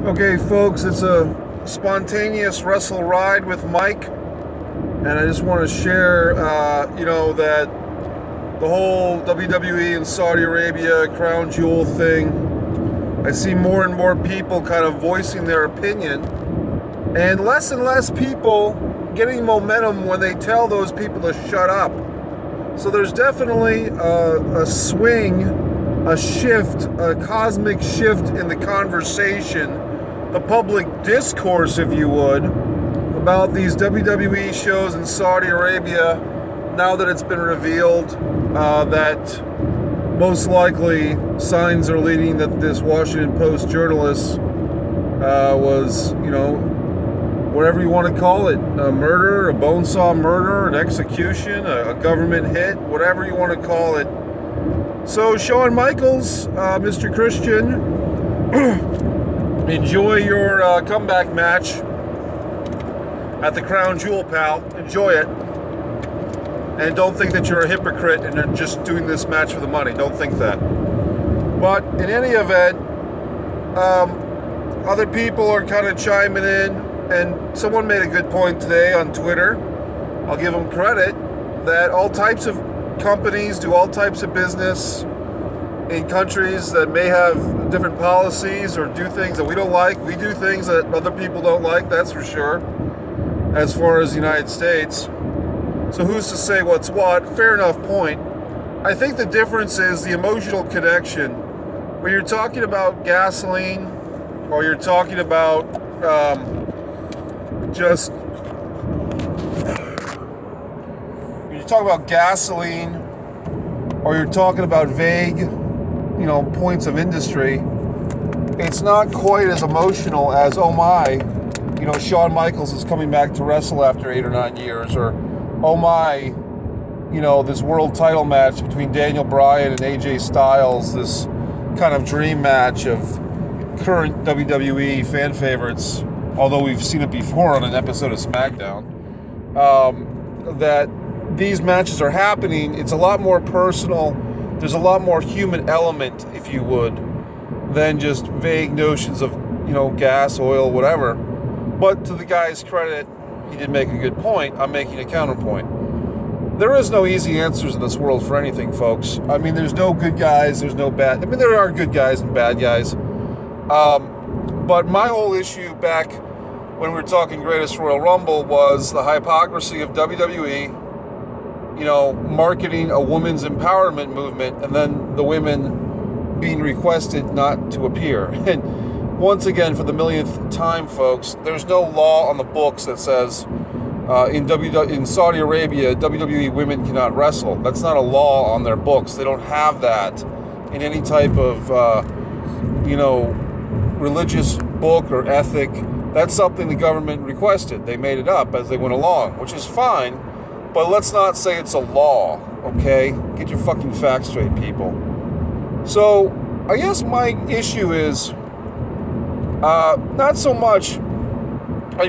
Okay, folks, it's a spontaneous Wrestleride with Mike, and I just want to share, that the whole WWE and Saudi Arabia crown jewel thing, I see more and more people kind of voicing their opinion, and less people getting momentum when they tell those people to shut up. So there's definitely a swing, a shift, a cosmic shift in the conversation, the public discourse, if you would, about these WWE shows in Saudi Arabia, now that it's been revealed that most likely signs are leading that this Washington Post journalist was, whatever you want to call it, a murder, a bonesaw murder, an execution, a government hit, whatever you want to call it. So Shawn Michaels, Mr. Christian, enjoy your comeback match at the Crown Jewel, pal. Enjoy it. And don't think that you're a hypocrite and you're just doing this match for the money. Don't think that. But in any event, other people are kind of chiming in, and someone made a good point today on Twitter. I'll give them credit that all types of companies do all types of business in countries that may have different policies or do things that we don't like. We do things that other people don't like, that's for sure, as far as the United States. So who's to say what's what? Fair enough point. I think the difference is the emotional connection. When you're talking about gasoline, or you're talking about gasoline, or you're talking about vague, points of industry, it's not quite as emotional as, oh my, Shawn Michaels is coming back to wrestle after 8 or 9 years, or oh my, this world title match between Daniel Bryan and AJ Styles, this kind of dream match of current WWE fan favorites, although we've seen it before on an episode of SmackDown, that these matches are happening. It's a lot more personal. There's a lot more human element, if you would, than just vague notions of, gas, oil, whatever. But to the guy's credit, he did make a good point. I'm making a counterpoint. There is no easy answers in this world for anything, folks. I mean, there's no good guys, there's no bad. I mean, there are good guys and bad guys. But my whole issue back when we were talking Greatest Royal Rumble was the hypocrisy of WWE, marketing a women's empowerment movement, and then the women being requested not to appear. And once again, for the millionth time, folks, there's no law on the books that says in Saudi Arabia, WWE women cannot wrestle. That's not a law on their books. They don't have that in any type of, religious book or ethic. That's something the government requested. They made it up as they went along, which is fine. But let's not say it's a law, okay? Get your fucking facts straight, people. So, I guess my issue is not so much,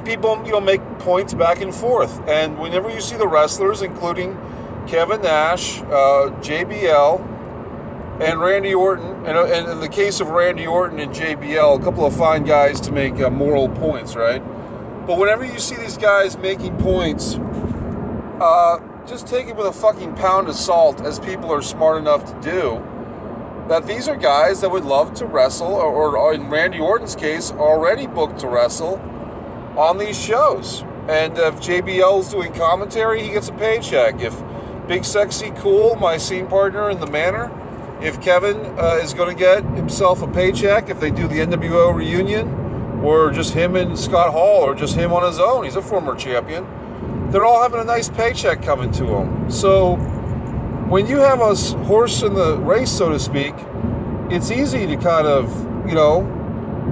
people, make points back and forth. And whenever you see the wrestlers, including Kevin Nash, JBL, and Randy Orton, and in the case of Randy Orton and JBL, a couple of fine guys to make moral points, right? But whenever you see these guys making points, just take it with a fucking pound of salt, as people are smart enough to do, that these are guys that would love to wrestle, or in Randy Orton's case, already booked to wrestle on these shows. And if JBL's doing commentary, he gets a paycheck. If Big Sexy Cool, my scene partner in the Manor, if Kevin is going to get himself a paycheck, if they do the NWO reunion, or just him and Scott Hall, or just him on his own, he's a former champion, they're all having a nice paycheck coming to them. So when you have a horse in the race, so to speak, it's easy to kind of,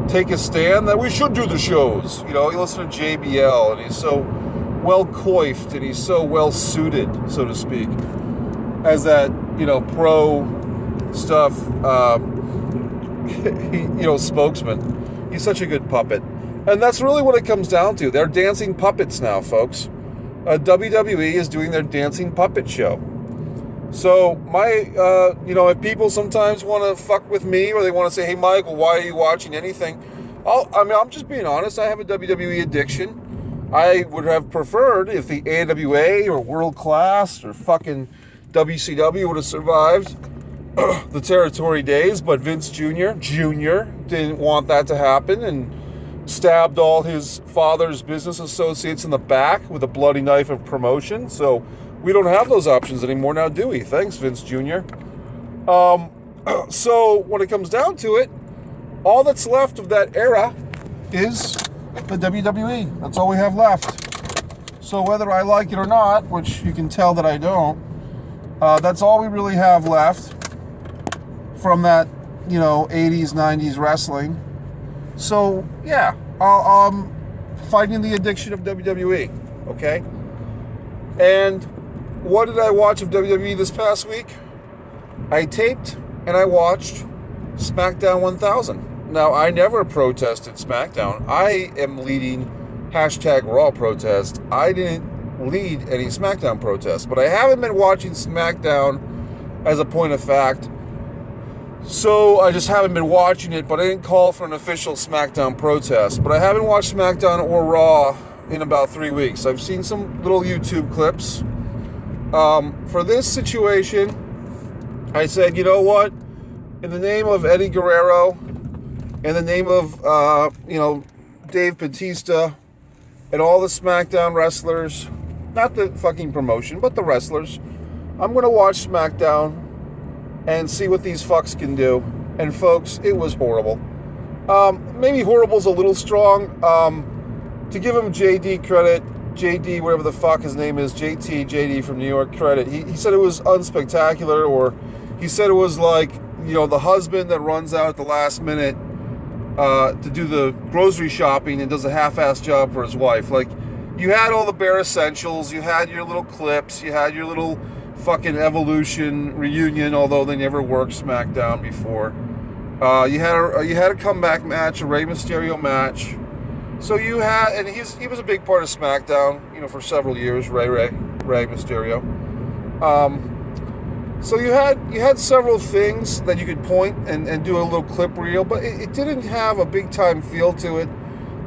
take a stand that we should do the shows. You listen to JBL, and he's so well coiffed, and he's so well suited, so to speak, as that, pro stuff, spokesman. He's such a good puppet. And that's really what it comes down to. They're dancing puppets now, folks. WWE is doing their dancing puppet show. So if people sometimes want to fuck with me, or they want to say, hey, Michael, why are you watching anything? I'm just being honest. I have a WWE addiction. I would have preferred if the AWA or World Class or fucking WCW would have survived the territory days, but Vince Jr. didn't want that to happen and stabbed all his father's business associates in the back with a bloody knife of promotion. So we don't have those options anymore now, do we? Thanks, Vince Jr. So when it comes down to it, all that's left of that era is the WWE. That's all we have left. So whether I like it or not, which you can tell that I don't, that's all we really have left from that, 80s, 90s wrestling. So, yeah, I'm fighting the addiction of WWE, okay? And what did I watch of WWE this past week? I taped and I watched SmackDown 1000. Now, I never protested SmackDown. I am leading #Raw protest. I didn't lead any SmackDown protests, but I haven't been watching SmackDown as a point of fact. So I just haven't been watching it, but I didn't call for an official SmackDown protest. But I haven't watched SmackDown or Raw in about 3 weeks. I've seen some little YouTube clips. For this situation, I said, you know what? In the name of Eddie Guerrero, in the name of, Dave Bautista, and all the SmackDown wrestlers, not the fucking promotion, but the wrestlers, I'm going to watch SmackDown and see what these fucks can do. And folks, it was horrible. Maybe horrible's a little strong. To give him JD credit, JD, whatever the fuck his name is, JD from New York credit, he said it was unspectacular, or he said it was like, the husband that runs out at the last minute to do the grocery shopping and does a half-assed job for his wife. Like, you had all the bare essentials, you had your little clips, you had your little fucking Evolution reunion, although they never worked SmackDown before. You had a comeback match, a Rey Mysterio match. So you had, and he was a big part of SmackDown, for several years, Rey Mysterio. So you had several things that you could point and do a little clip reel, but it didn't have a big time feel to it.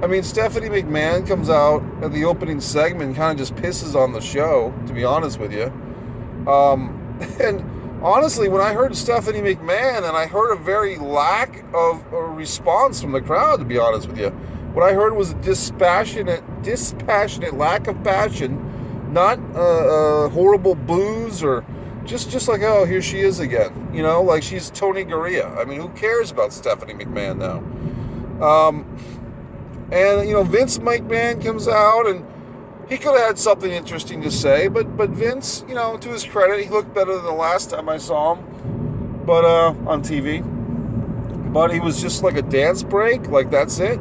I mean, Stephanie McMahon comes out at the opening segment and kind of just pisses on the show, to be honest with you. And honestly, when I heard Stephanie McMahon, and I heard a very lack of a response from the crowd, to be honest with you, what I heard was a dispassionate lack of passion, not horrible boos or just like, oh, here she is again, like she's Tony Gurria. I mean, who cares about Stephanie McMahon now? And Vince McMahon comes out and he could have had something interesting to say, but Vince, to his credit, he looked better than the last time I saw him, but on TV. But he was just like a dance break, like that's it.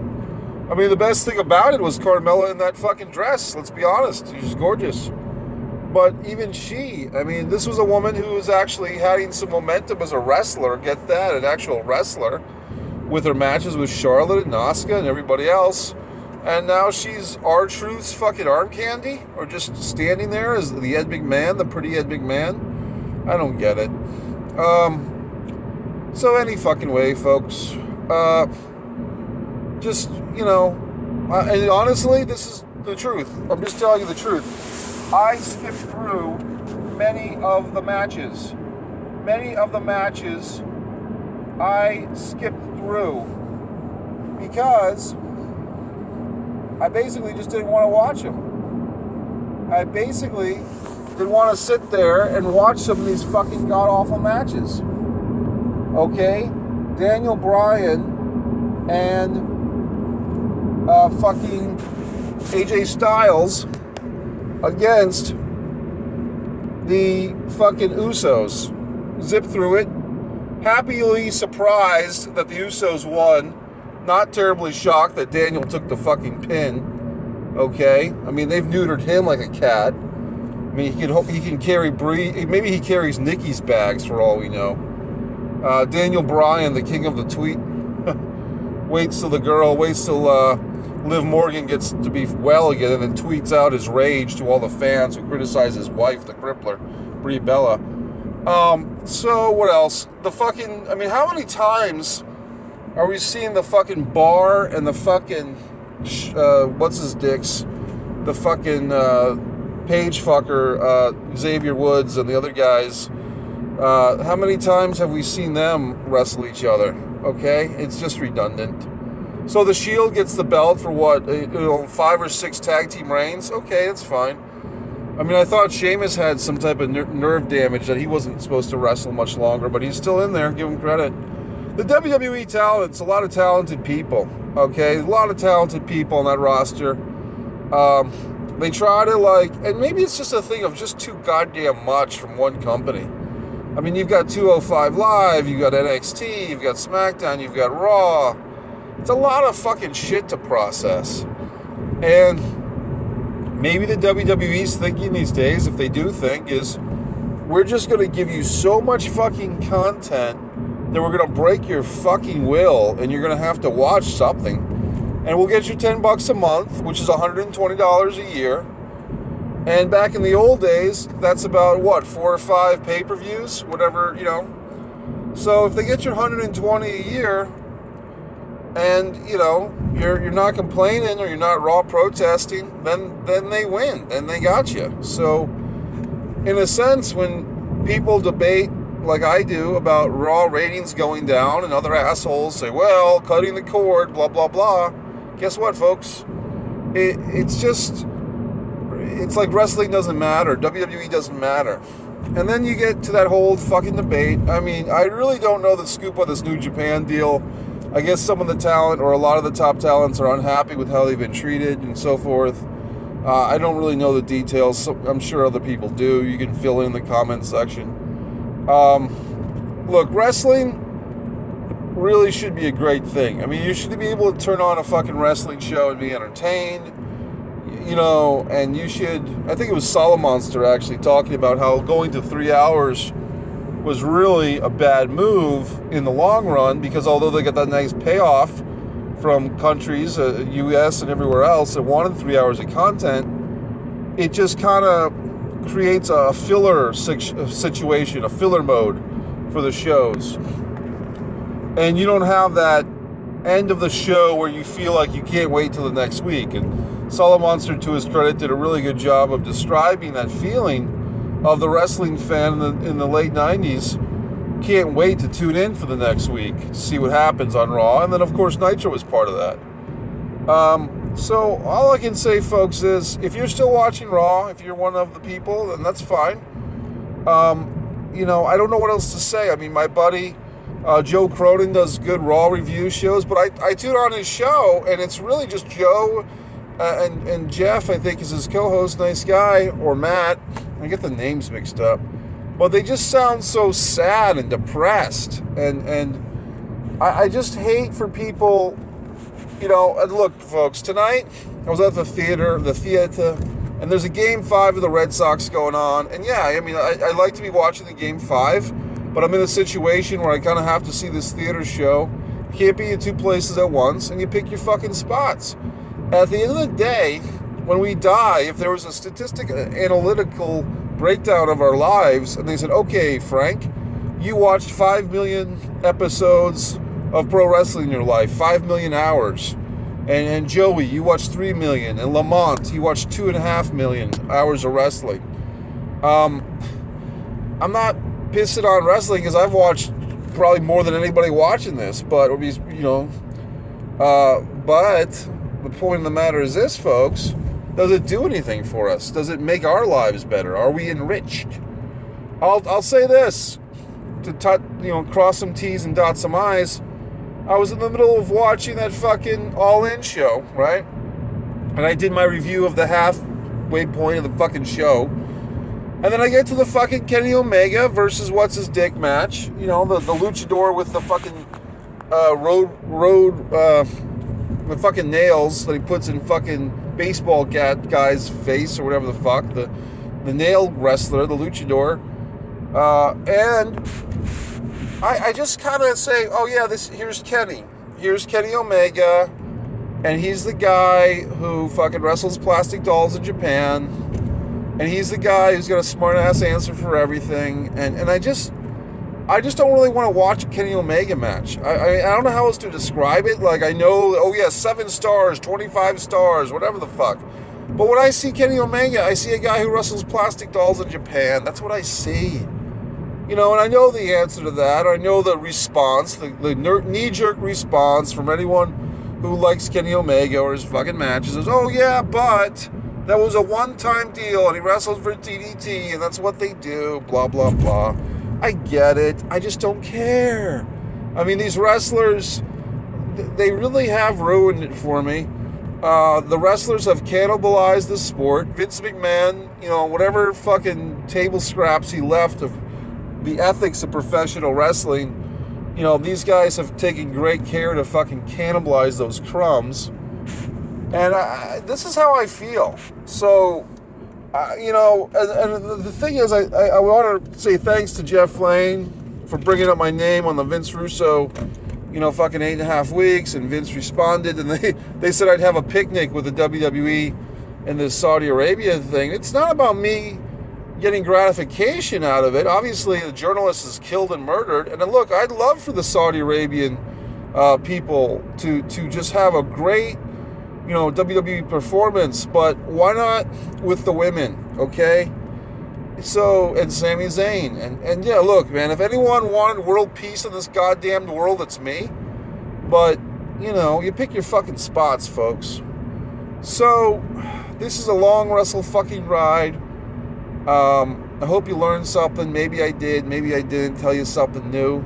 I mean, the best thing about it was Carmella in that fucking dress. Let's be honest, she's gorgeous. But even she, I mean, this was a woman who was actually having some momentum as a wrestler. Get that, an actual wrestler, with her matches with Charlotte and Asuka and everybody else. And now she's R-Truth's fucking arm candy? Or just standing there as the Ed McMahon, the pretty Ed McMahon? I don't get it. So any fucking way, folks. And honestly, this is the truth. I'm just telling you the truth. I skipped through many of the matches. I skipped through because I basically just didn't want to watch them. I basically didn't want to sit there and watch some of these fucking god-awful matches. Okay? Daniel Bryan and fucking AJ Styles against the fucking Usos. Zip through it. Happily surprised that the Usos won. Not terribly shocked that Daniel took the fucking pin. Okay? I mean, they've neutered him like a cat. I mean, he can carry Brie. Maybe he carries Nikki's bags for all we know. Daniel Bryan, the king of the tweet. waits till Liv Morgan gets to be well again and then tweets out his rage to all the fans who criticize his wife, the crippler, Brie Bella. So what else? How many times Are we seeing the fucking Bar and the fucking, what's his dicks? The fucking page fucker, Xavier Woods and the other guys. How many times have we seen them wrestle each other? Okay? It's just redundant. So the Shield gets the belt for what? 5 or 6 tag team reigns? Okay, that's fine. I mean, I thought Sheamus had some type of nerve damage that he wasn't supposed to wrestle much longer, but he's still in there. Give him credit. The WWE talent's a lot of talented people, okay? A lot of talented people on that roster. They try to, and maybe it's just a thing of just too goddamn much from one company. I mean, you've got 205 Live, you've got NXT, you've got SmackDown, you've got Raw. It's a lot of fucking shit to process. And maybe the WWE's thinking these days, if they do think, is we're just going to give you so much fucking content that we're going to break your fucking will and you're going to have to watch something. And we'll get you $10 a month, which is $120 a year. And back in the old days, that's about, 4 or 5 pay-per-views? Whatever, So if they get you $120 a year and, you're not complaining or you're not raw protesting, then they win. Then they got you. So in a sense, when people debate like I do about Raw ratings going down and other assholes say, well, cutting the cord, blah, blah, blah. Guess what, folks? It's like wrestling doesn't matter. WWE doesn't matter. And then you get to that whole fucking debate. I mean, I really don't know the scoop on this New Japan deal. I guess some of the talent or a lot of the top talents are unhappy with how they've been treated and so forth. I don't really know the details. So I'm sure other people do. You can fill in the comment section. Look, wrestling really should be a great thing. I mean, you should be able to turn on a fucking wrestling show and be entertained, and you should, I think it was Solomonster actually talking about how going to 3 hours was really a bad move in the long run, because although they got that nice payoff from countries, US and everywhere else that wanted 3 hours of content, it just kind of creates a filler situation, a filler mode for the shows. And you don't have that end of the show where you feel like you can't wait till the next week. And Solomonster, to his credit, did a really good job of describing that feeling of the wrestling fan in the late 90s. Can't wait to tune in for the next week to see what happens on Raw. And then, of course, Nitro was part of that. So all I can say, folks, is if you're still watching Raw, if you're one of the people, then that's fine. I don't know what else to say. I mean, my buddy Joe Cronin does good Raw review shows, but I tune on his show, and it's really just Joe and Jeff, I think, is his co-host, nice guy, or Matt. I get the names mixed up. But they just sound so sad and depressed. And I just hate for people, and look, folks, tonight I was at the theater, and there's a Game 5 of the Red Sox going on. And yeah, I mean, I like to be watching the Game 5, but I'm in a situation where I kind of have to see this theater show. You can't be in 2 places at once, and you pick your fucking spots. At the end of the day, when we die, if there was a analytical breakdown of our lives, and they said, okay, Frank, you watched 5 million episodes of pro wrestling in your life, 5 million hours. And Joey, you watched 3 million. And Lamont, you watched 2.5 million hours of wrestling. I'm not pissing on wrestling because I've watched probably more than anybody watching this, but the point of the matter is this, folks. Does it do anything for us? Does it make our lives better? Are we enriched? I'll say this, to cross some T's and dot some I's. I was in the middle of watching that fucking All In show, right? And I did my review of the halfway point of the fucking show. And then I get to the fucking Kenny Omega versus what's his dick match. The luchador with the fucking the fucking nails that he puts in fucking baseball guy's face or whatever the fuck. The nail wrestler, the luchador. And I just kind of say, oh yeah, here's Kenny. Here's Kenny Omega. And he's the guy who fucking wrestles plastic dolls in Japan. And he's the guy who's got a smart ass answer for everything. And I just, I just don't really want to watch a Kenny Omega match. I don't know how else to describe it. Like, I know, oh yeah, 7 stars, 25 stars, whatever the fuck. But when I see Kenny Omega, I see a guy who wrestles plastic dolls in Japan. That's what I see. You know, and I know the answer to that. I know the response, the knee-jerk response from anyone who likes Kenny Omega or his fucking matches is, oh yeah, but that was a one-time deal and he wrestled for DDT and that's what they do, blah, blah, blah. I get it. I just don't care. I mean, these wrestlers, they really have ruined it for me. The wrestlers have cannibalized the sport. Vince McMahon, you know, whatever fucking table scraps he left of the ethics of professional wrestling, you know, these guys have taken great care to fucking cannibalize those crumbs. And this is how I feel. So, you know, and the thing is, I want to say thanks to Jeff Lane for bringing up my name on the Vince Russo, you know, fucking 8.5 weeks, and Vince responded, and they said I'd have a picnic with the WWE and the Saudi Arabia thing. It's not about me getting gratification out of it. Obviously, the journalist is killed and murdered, and then look, I'd love for the Saudi Arabian people to just have a great, you know, WWE performance, but why not with the women, okay? So, and Sami Zayn, and yeah, look, man, if anyone wanted world peace in this goddamn world, it's me. But, you know, you pick your fucking spots, folks. So, this is a long wrestle fucking ride. I hope you learned something. Maybe I did, maybe I didn't tell you something new.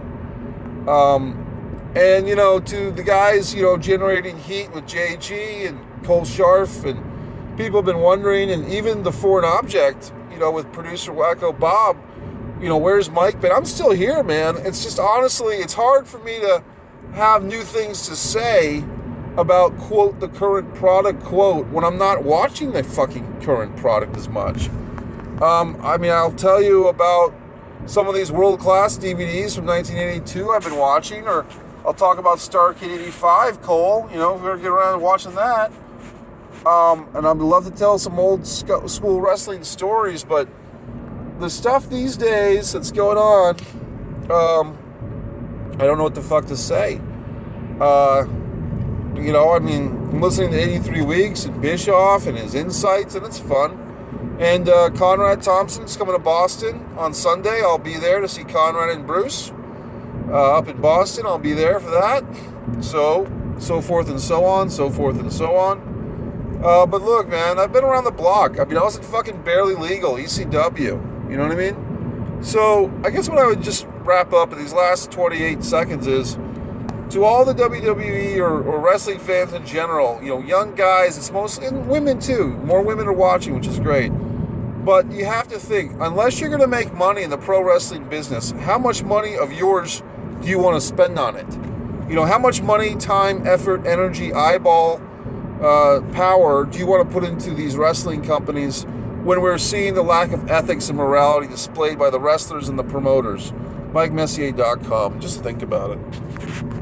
And, you know, to the guys, you know, generating heat with JG and Cole Sharf, and people have been wondering, and even the foreign object, you know, with producer Wacko Bob, you know, where's Mike been? I'm still here, man. It's just, honestly, it's hard for me to have new things to say about, quote, the current product, quote, when I'm not watching the fucking current product as much. I mean, I'll tell you about some of these world-class DVDs from 1982 I've been watching, or I'll talk about Starrcade 85, Cole. You know, we're going to get around to watching that. And I'd love to tell some old school wrestling stories, but the stuff these days that's going on, I don't know what the fuck to say. You know, I mean, I'm listening to 83 Weeks and Bischoff and his insights, and it's fun. And Conrad Thompson's coming to Boston on Sunday. I'll be there to see Conrad and Bruce up in Boston. I'll be there for that. So forth and so on, so forth and so on. But look, man, I've been around the block. I mean, I was at fucking Barely Legal, ECW. You know what I mean? So I guess what I would just wrap up in these last 28 seconds is, to all the WWE or wrestling fans in general, you know, young guys, it's mostly, and women too. More women are watching, which is great. But you have to think, unless you're going to make money in the pro wrestling business, how much money of yours do you want to spend on it? You know, how much money, time, effort, energy, eyeball, power do you want to put into these wrestling companies when we're seeing the lack of ethics and morality displayed by the wrestlers and the promoters? MikeMessier.com. Just think about it.